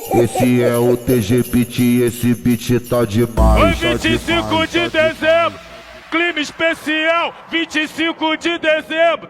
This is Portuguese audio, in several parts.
Esse é o TG Beat, esse beat tá demais. Oi, 25 de dezembro, clima especial. 25 de dezembro,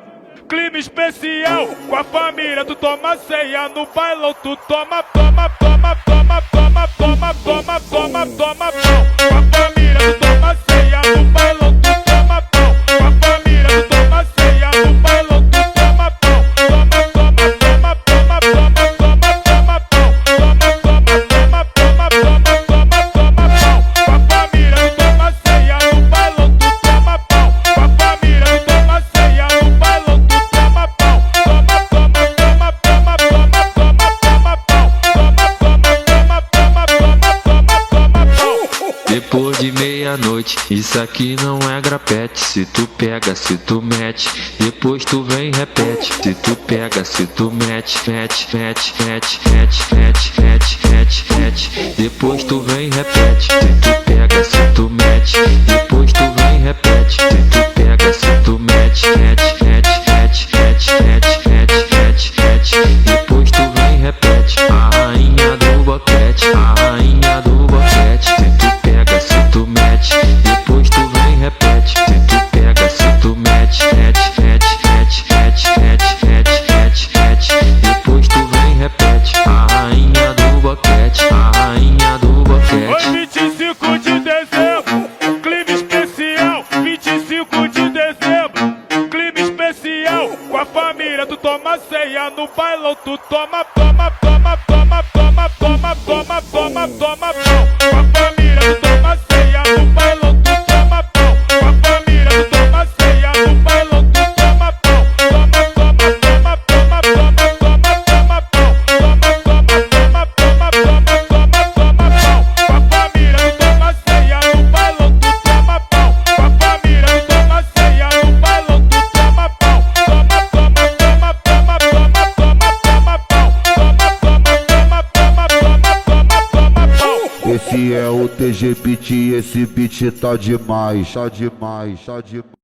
clima especial. Com a família tu toma ceia, no bailão tu toma, toma, toma, toma, toma, toma, toma, toma, toma pau. Com a família tu toma ceia, no bailão tu toma pau. Com a família tu toma ceia, no bailão tu toma pau. Toma, toma, toma, toma, toma, toma, toma pau. Toma, toma, toma, toma, toma, toma, toma pau. Com a família tu toma ceia, no bailão tu toma pau. Com a família tu toma ceia, no bailão tu toma pau. Toma, toma, toma, toma, toma, toma, toma pau. Toma, toma, toma, toma, toma, toma, toma pau. Depois de meia-noite, isso aqui não é grapete. Se tu pega, se tu mete, depois tu vem e repete. Se tu pega, se tu mete, mete, mete, mete, mete, mete, mete, mete, mete, depois tu vem e repete. Se tu pega, se tu mete, depois tu vem e repete. Se tu pega, se tu mete, mete, mete, mete, mete, mete, mete, mete, mete, depois tu vem e repete. A rainha do boquete, a rainha do boquete. Se tu pega, se tu mete, depois tu vem e repete. Se tu pega, se tu mete, mete, mete, mete, mete, mete, mete, mete, mete, depois tu vem e repete. A rainha do boquete, a rainha do boquete. Oi, 25 de dezembro, clima especial. 25 de dezembro, clima especial. Com a família tu toma ceia, no bailão tu toma, toma, toma, toma, toma, toma, toma, toma, toma pau. Com a família tu toma ceia, no bailão tu toma pau. Com a família tu toma ceia, no bailão tu toma pau. Toma, toma, toma, toma, toma, toma, toma pau. Toma, toma, toma, toma, toma, toma, toma pau. Com a família tu toma ceia, no bailão tu toma pau. Com a família tu toma ceia, no bailão tu toma pau. Toma, toma, toma, toma, toma, toma, toma pau. Toma, toma, toma, toma, toma, toma, toma pau. Esse é o TG Beat, esse beat tá demais, tá demais, tá demais.